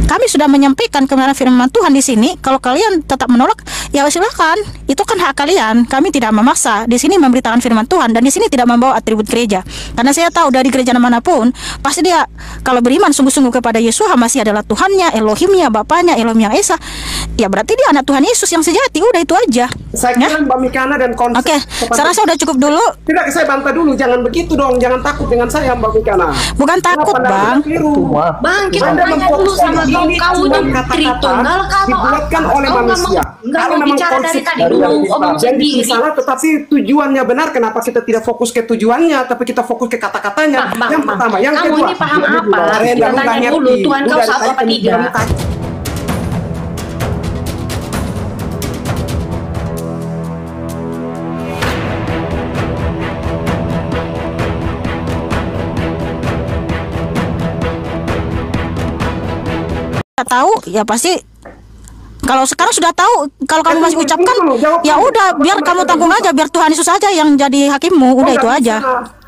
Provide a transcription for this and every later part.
Kami sudah menyampaikan kebenaran firman Tuhan di sini. Kalau kalian tetap menolak, ya silakan. Itu kan hak kalian. Kami tidak memaksa. Di sini memberitakan firman Tuhan, dan di sini tidak membawa atribut gereja. Karena saya tahu dari gereja manapun, pasti dia kalau beriman sungguh-sungguh kepada Yeshua Masih adalah Tuhannya, Elohimnya, Bapaknya, Elohim yang Esa, ya berarti dia anak Tuhan Yesus yang sejati. Udah itu aja. Saya kira Mbak Mikana dan konsep. Oke, saya rasa udah cukup dulu. Tidak, saya bantah dulu. Jangan begitu dong. Jangan takut dengan saya, Mbak Mikana. Bukan takut, Bang. Bang, kita tanya dulu sama kamu ini Tritunggal dibuatkan oleh manusia. Kalau memang bicara dari tadi dulu omong jadi salah, tetapi tujuannya benar. Kenapa kita tidak fokus ke tujuannya, tapi kita fokus ke kata-katanya? Yang pertama, yang kamu kedua. ini paham apa? Kita tanya dulu, Tuhan kau satu apa tiga? Tahu ya pasti. Kalau sekarang sudah tahu, kalau kamu masih ucapkan, ya udah biar kamu tanggung aja, biar Tuhan Yesus saja yang jadi hakimmu. Udah itu aja.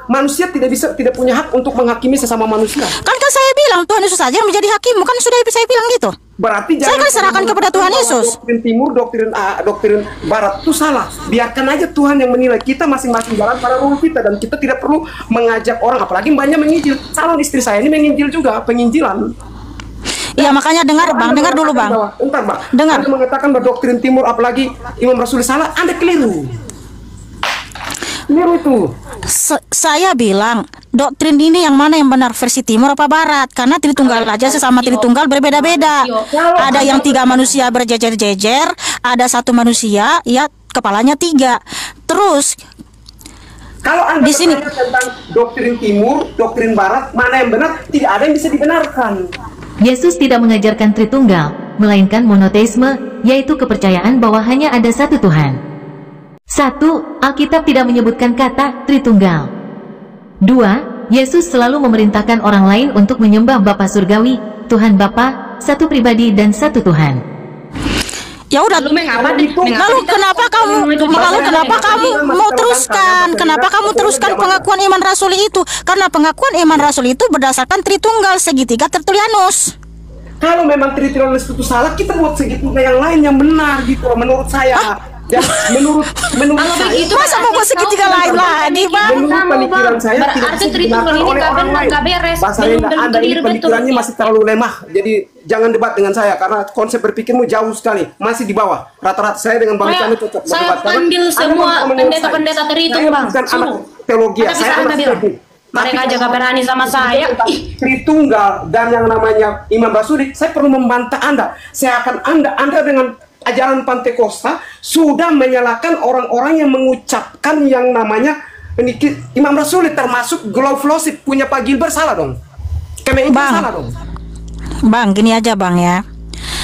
Manusia tidak punya hak untuk menghakimi sesama manusia. Kan saya bilang Tuhan Yesus saja yang menjadi hakimmu, kan sudah saya bilang gitu. Berarti saya kan serahkan kepada Tuhan Yesus. Doktrin timur, doktrin barat itu salah. Biarkan aja Tuhan yang menilai. Kita masing-masing jalan pada ruang kita, dan kita tidak perlu mengajak orang, apalagi banyak menginjil. Calon istri saya ini menginjil juga, penginjilan. Iya, makanya dengar Bang, dengar dulu Bang. Bentar Bang. Dengar. Anda mengatakan bahwa doktrin timur apalagi Imam Rasul salah, Anda keliru. Keliru itu. Saya bilang doktrin ini yang mana yang benar, versi timur apa barat? Karena Tritunggal aja sesama Tritunggal berbeda-beda. Ada yang 3 manusia berjejer-jejer, ada 1 manusia ya kepalanya 3. Terus kalau Anda di sini tentang doktrin timur, doktrin barat, mana yang benar? Tidak ada yang bisa dibenarkan. Yesus tidak mengajarkan Tritunggal, melainkan monoteisme, yaitu kepercayaan bahwa hanya ada satu Tuhan. 1. Alkitab tidak menyebutkan kata Tritunggal. 2. Yesus selalu memerintahkan orang lain untuk menyembah Bapa Surgawi, Tuhan Bapa, satu pribadi dan satu Tuhan. Ya udah, lalu kenapa kamu mau teruskan? Kenapa kamu teruskan pengakuan iman rasuli itu? Karena pengakuan iman rasuli itu berdasarkan Tritunggal, segitiga Tertulianus. Kalau memang Tertulianus itu salah, kita buat segitiga yang lain yang benar gitu, menurut saya. Dan menurut saya itu masa mau buat segitiga lain lagi, Bang? Menurut pemikiran saya berarti Tritunggal ini nggak beres. Anda ini pemikirannya masih terlalu lemah. Jadi jangan debat dengan saya karena konsep berpikirmu jauh sekali, masih di bawah. Rata-rata saya dengan Bang Cani cocok berdebat. Saya ambil semua pendeta-pendeta Tritung, Bang. Bukan anak teologi, saya anak teknik. Mereka aja berani sama saya. Tritunggal dan yang namanya Imam Rasuli, saya perlu membantah Anda. Saya akan Anda dengan ajaran Pantekosta sudah menyalahkan orang-orang yang mengucapkan yang namanya Imam Rasuli, termasuk Glow Fellowship punya Pak Gilbert, salah dong. Bang, salah dong. Bang, gini aja Bang ya.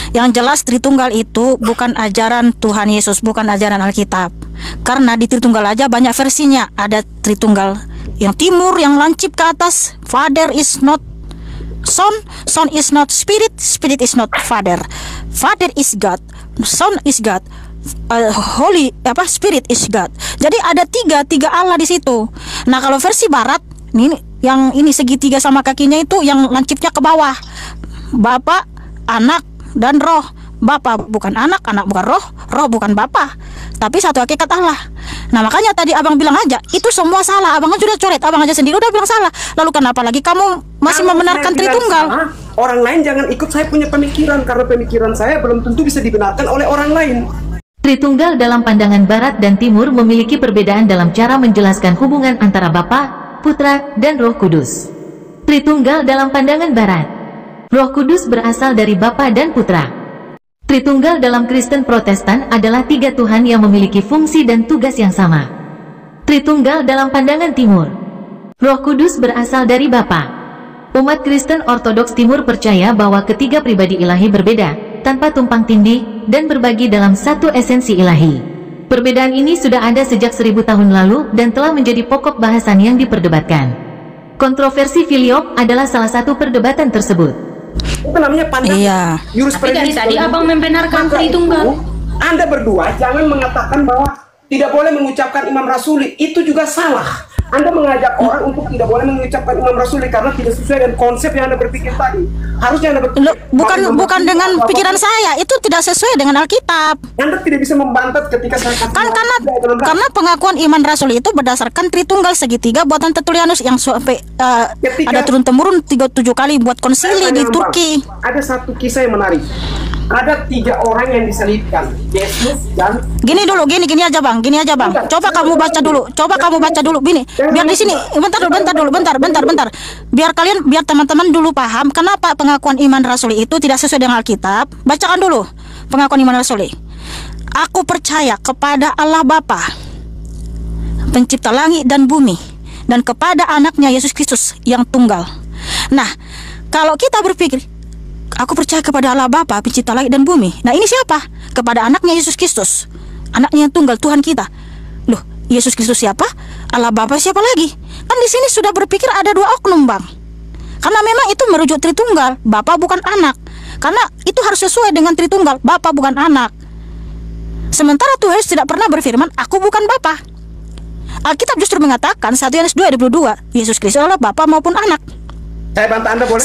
Yang jelas Tritunggal itu bukan ajaran Tuhan Yesus, bukan ajaran Alkitab. Karena di Tritunggal aja banyak versinya. Ada Tritunggal yang timur yang lancip ke atas, Father is not Son, Son is not Spirit, Spirit is not Father. Father is God, Son is God, Spirit is God. Jadi ada tiga Allah di situ. Nah kalau versi Barat, yang ini segitiga sama kakinya itu yang lancipnya ke bawah, Bapa, Anak, dan Roh. Bapa bukan anak, anak bukan roh, roh bukan bapa, tapi satu hakikat Allah. Nah makanya tadi abang bilang aja itu semua salah. Abang kan sudah coret, abang aja sendiri udah bilang salah. Lalu kenapa lagi kamu masih membenarkan Tritunggal? Orang lain jangan ikut saya punya pemikiran, karena pemikiran saya belum tentu bisa dibenarkan oleh orang lain. Tritunggal dalam pandangan Barat dan Timur memiliki perbedaan dalam cara menjelaskan hubungan antara Bapa, Putra, dan Roh Kudus. Tritunggal dalam pandangan Barat, Roh Kudus berasal dari Bapa dan Putra. Tritunggal dalam Kristen Protestan adalah 3 Tuhan yang memiliki fungsi dan tugas yang sama. Tritunggal dalam pandangan Timur, Roh Kudus berasal dari Bapa. Umat Kristen Ortodoks Timur percaya bahwa ketiga pribadi ilahi berbeda, tanpa tumpang tindih, dan berbagi dalam satu esensi ilahi. Perbedaan ini sudah ada sejak 1000 tahun lalu dan telah menjadi pokok bahasan yang diperdebatkan. Kontroversi Filioque adalah salah satu perdebatan tersebut. Itu namanya pandangan jurisprudensi. Tapi tadi abang membenarkan Tritunggal. Anda berdua jangan mengatakan bahwa tidak boleh mengucapkan Imam Rasuli, itu juga salah. Anda mengajak orang untuk tidak boleh mengucapkan Imam Rasuli karena tidak sesuai dengan konsep yang Anda berpikir tadi. Harusnya Anda berpikir Loh, bukan dengan pikiran saya, itu tidak sesuai dengan Alkitab. Anda tidak bisa membantah ketika saya Kan karena pengakuan iman Rasul itu berdasarkan Tritunggal segitiga buatan Tertullianus yang sampai ada turun temurun 37 kali buat konsili di Turki. Ada satu kisah yang menarik. Ada 3 orang yang disalibkan, Yesus dan Gini aja bang. Coba kamu baca dulu, Bini. Biar di sini, bentar. Biar teman-teman dulu paham kenapa pengakuan iman Rasuli itu tidak sesuai dengan Alkitab. Bacakan dulu pengakuan iman Rasuli. Aku percaya kepada Allah Bapa, pencipta langit dan bumi, dan kepada anaknya Yesus Kristus yang tunggal. Nah, kalau kita berpikir aku percaya kepada Allah Bapa, pencipta langit dan bumi. Nah, ini siapa? Kepada anaknya Yesus Kristus, anaknya yang tunggal, Tuhan kita. Loh, Yesus Kristus siapa? Allah Bapa siapa lagi? Kan di sini sudah berpikir ada 2 oknum, Bang. Karena memang itu merujuk Tritunggal, Bapa bukan anak. Karena itu harus sesuai dengan Tritunggal, Bapa bukan anak. Sementara Tuhan Yesus tidak pernah berfirman, aku bukan Bapa. Alkitab justru mengatakan 1 Yohanes 2:22, Yesus Kristus adalah Bapa maupun anak. saya bantah Anda boleh?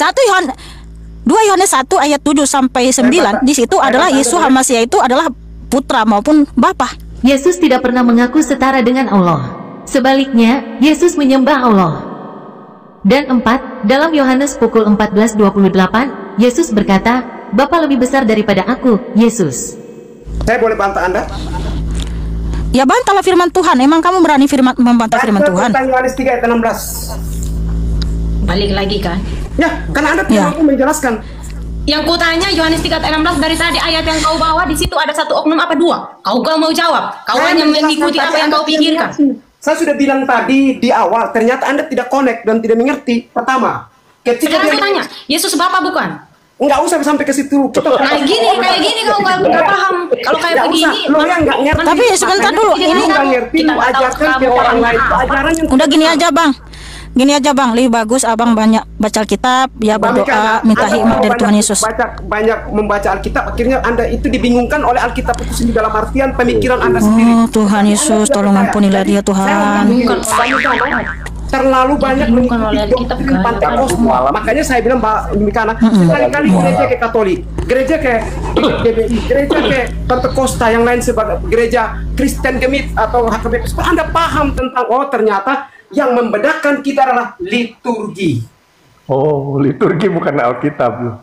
2 Yohanes 1 ayat 7 sampai 9, di situ adalah Yesus Hamasiah itu adalah putra maupun bapa. Yesus tidak pernah mengaku setara dengan Allah. Sebaliknya, Yesus menyembah Allah. Dan 4, dalam Yohanes pukul 14:28, Yesus berkata, Bapa lebih besar daripada aku, Yesus. Saya boleh bantah Anda? Ya bantahlah firman Tuhan. Emang kamu berani membantah firman Tuhan? Yohanes 3 ayat 16. Balik lagi kan? Ya, karena Anda tidak mampu menjelaskan. Yang kutanya Yohanes 3 ayat 16 dari tadi ayat yang kau bawa di situ ada 1 oknum apa 2? Kau gak mau jawab. Kau hanya mengikuti apa yang kau pikirkan. Saya sudah bilang tadi di awal, ternyata Anda tidak connect dan tidak mengerti. Pertama, ketika Sekarang saya tanya, Yesus Bapa bukan? Enggak usah sampai ke situ. Nah kayak gini kau nggak paham. Kalau kayak begini, lo yang nggak ngerti. Tapi sebentar dulu, ini nggak ngerti, lu ajarkan ke orang lain. Ajaran yang udah gini aja bang, lebih bagus abang banyak baca Alkitab, ya berdoa, minta hikmat dari Tuhan Yesus. Banyak membaca Alkitab, akhirnya Anda itu dibingungkan oleh Alkitab itu sendiri dalam artian pemikiran Anda sendiri. Oh Tuhan Yesus, tolong ampunilah dia Tuhan. Terlalu banyak mengikuti doktrin Pentakosta. Makanya saya bilang Mbak Mikana, sekali-kali gereja ke Katolik, gereja ke GBI, gereja ke Pentakosta, yang lain sebagai gereja Kristen Gemit atau HKBP, Anda paham tentang ternyata yang membedakan kita adalah liturgi. Oh, liturgi bukan Alkitab.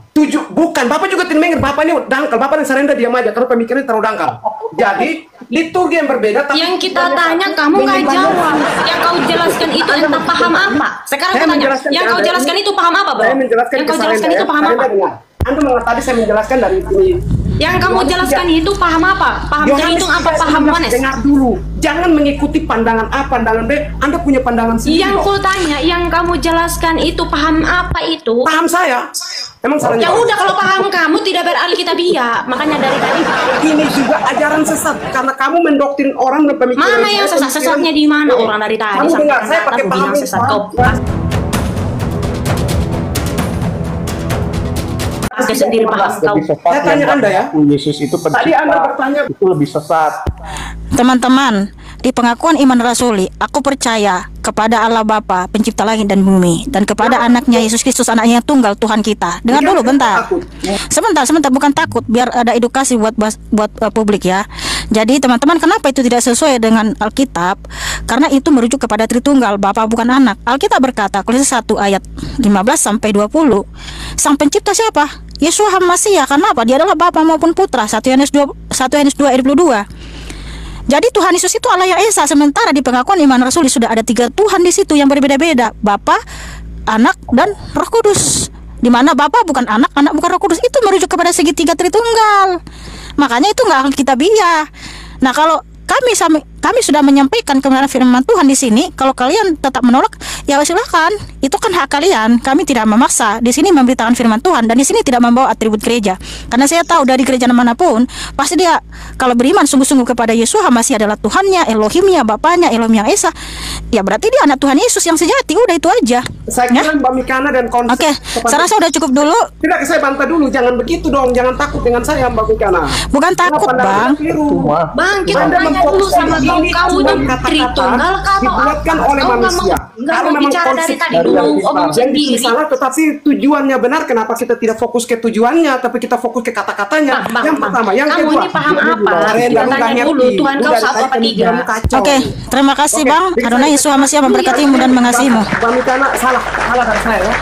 Bukan, Bapak juga tidak mengerti. Bapak ini dangkal, Bapak yang serenda diam aja karena pemikirannya terlalu dangkal. Jadi, liturgi yang berbeda. Tapi yang kita tanya kamu nggak jawab. Yang kau jelaskan itu entah paham apa. Sekarang aku tanya, yang kau jelaskan itu paham apa, Bro? Saya menjelaskan Yang kau jelaskan itu paham apa? Anda mengerti tadi saya menjelaskan dari ini. Yang kamu jelaskan itu paham apa? Paham terhitung apa? Paham Yohanes? Dengar dulu. Jangan mengikuti pandangan A, pandangan B. Anda punya pandangan sendiri. Yang ku tanya, yang kamu jelaskan itu paham apa itu? Paham saya. Emang salahnya? Ya udah, kalau paham kamu tidak beralkitabiah. Makanya dari tadi ini juga ajaran sesat karena kamu mendoktrin orang dan pemikiran. mana yang sesat? Sesatnya di mana orang dari tadi? Kamu dengar, saya kata pakai aku bilang paham sesat. Kau pakai sendiri paham kau. Saya tanya Anda ya. Yesus itu Tadi Anda bertanya itu lebih sesat. Teman-teman, di pengakuan iman Rasuli, aku percaya kepada Allah Bapa, pencipta langit dan bumi, dan kepada anaknya Yesus Kristus, anaknya yang tunggal, Tuhan kita. Dengar dulu bentar. Sebentar, bukan takut, biar ada edukasi buat publik ya. Jadi teman-teman, kenapa itu tidak sesuai dengan Alkitab? Karena itu merujuk kepada Tritunggal, Bapa bukan anak. Alkitab berkata, Kolose 1 ayat 15 sampai 20. Sang pencipta siapa? Yesus Hamasiah. Kenapa? Dia adalah Bapa maupun Putra. 1 Yohanes 2 ayat 22. Jadi Tuhan Yesus itu Allah yang Esa. Sementara di pengakuan iman Rasuli sudah ada 3 Tuhan di situ yang berbeda-beda, Bapa, Anak, dan Roh Kudus. Di mana Bapa bukan anak, anak bukan Roh Kudus. Itu merujuk kepada segitiga Tritunggal. Makanya itu nggak alkitabiah. Nah, kalau kami sudah menyampaikan kebenaran firman Tuhan di sini. Kalau kalian tetap menolak, ya silakan. Itu kan hak kalian. Kami tidak memaksa. Di sini memberitakan firman Tuhan, dan di sini tidak membawa atribut gereja. Karena saya tahu dari gereja manapun, pasti dia kalau beriman sungguh-sungguh kepada Yesus masih adalah Tuhannya, Elohimnya, Bapaknya, Elohim yang Esa. Ya berarti dia anak Tuhan Yesus yang sejati. Udah itu aja. Saya kira Mbak Mikana dan konsep. Oke, saya rasa udah cukup dulu. Tidak, saya bantah dulu. Jangan begitu dong. Jangan takut dengan saya, Mbak Mikana. Bukan takut, Bang. Bang, kita tanya dulu sama kau cuma ini kata-kata Tritunggal kah atau dibuatkan apa? oleh Kau manusia. nggak Kalau mau memang bicara dari konsep tadi dari dulu yang kita- omong yang sendiri. salah, tetapi tujuannya benar. Kenapa kita tidak fokus ke tujuannya, tapi kita fokus ke kata-katanya? Yang pertama, yang kamu kedua. ini paham apa? Karen, Kita lalu tanya nggak dulu, ngerti. Tuhan kau Udah, satu tadi apa tiga? pemikiranmu kacau. Oke, terima kasih Oke, Bang. jadi Adonai Yesus HaMashiach memberkatimu dan mengasihimu. Bang Mikana salah dari saya ya.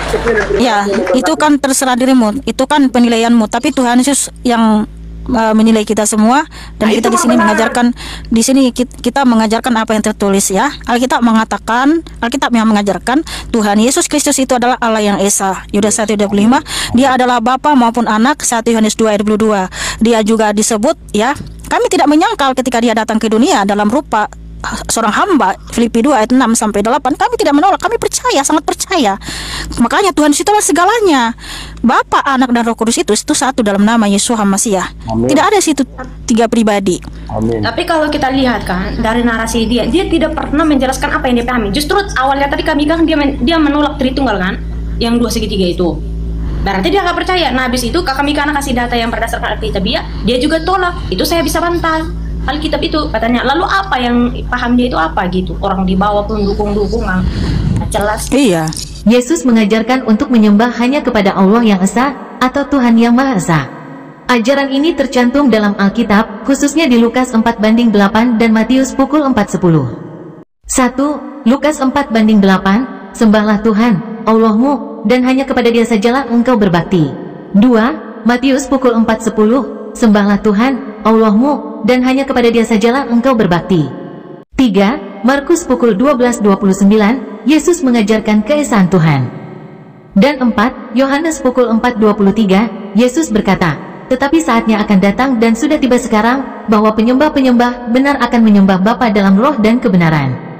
Ya, itu kan terserah dirimu, itu kan penilaianmu. Tapi Tuhan Yesus yang menilai kita semua, dan Nah, kita itu di sini benar. mengajarkan, di sini kita mengajarkan apa yang tertulis ya. Alkitab mengatakan, Alkitab yang mengajarkan Tuhan Yesus Kristus itu adalah Allah yang esa. Yudas 1:25, Dia adalah Bapa maupun Anak. 1 Yohanes 2 ayat 22. Dia juga disebut ya. Kami tidak menyangkal ketika Dia datang ke dunia dalam rupa seorang hamba. Filipi 2 ayat 6 sampai 8. Kami tidak menolak, kami percaya, sangat percaya. Makanya Tuhan itu adalah segalanya. Bapa, Anak dan Roh Kudus itu satu dalam nama Yesus HaMashiach. Amin. Tidak ada situ tiga pribadi. Amin. Tapi kalau kita lihat kan dari narasi dia tidak pernah menjelaskan apa yang dia pahami. Justru awalnya tadi kami kan dia menolak Tritunggal kan, yang 2 segitiga itu. Berarti dia nggak percaya. Nah habis itu kakak Mikana kasih data yang berdasarkan Alkitab dia juga tolak. Itu saya bisa bantah. Alkitab itu katanya. Lalu apa yang paham dia itu apa gitu? Orang di bawah pun dukung nggak jelas. Iya. Yesus mengajarkan untuk menyembah hanya kepada Allah yang Esa atau Tuhan yang Maha Esa. Ajaran ini tercantum dalam Alkitab, khususnya di Lukas 4:8 dan Matius pukul 4:10. 1. Lukas 4:8, sembahlah Tuhan, Allahmu, dan hanya kepada Dia sajalah engkau berbakti. 2. Matius pukul 4:10, sembahlah Tuhan, Allahmu, dan hanya kepada Dia sajalah engkau berbakti. 3. Markus pukul 12:29, Yesus mengajarkan keesaan Tuhan. Dan 4. Yohanes pukul 4:23, Yesus berkata, tetapi saatnya akan datang dan sudah tiba sekarang, bahwa penyembah-penyembah benar akan menyembah Bapa dalam roh dan kebenaran.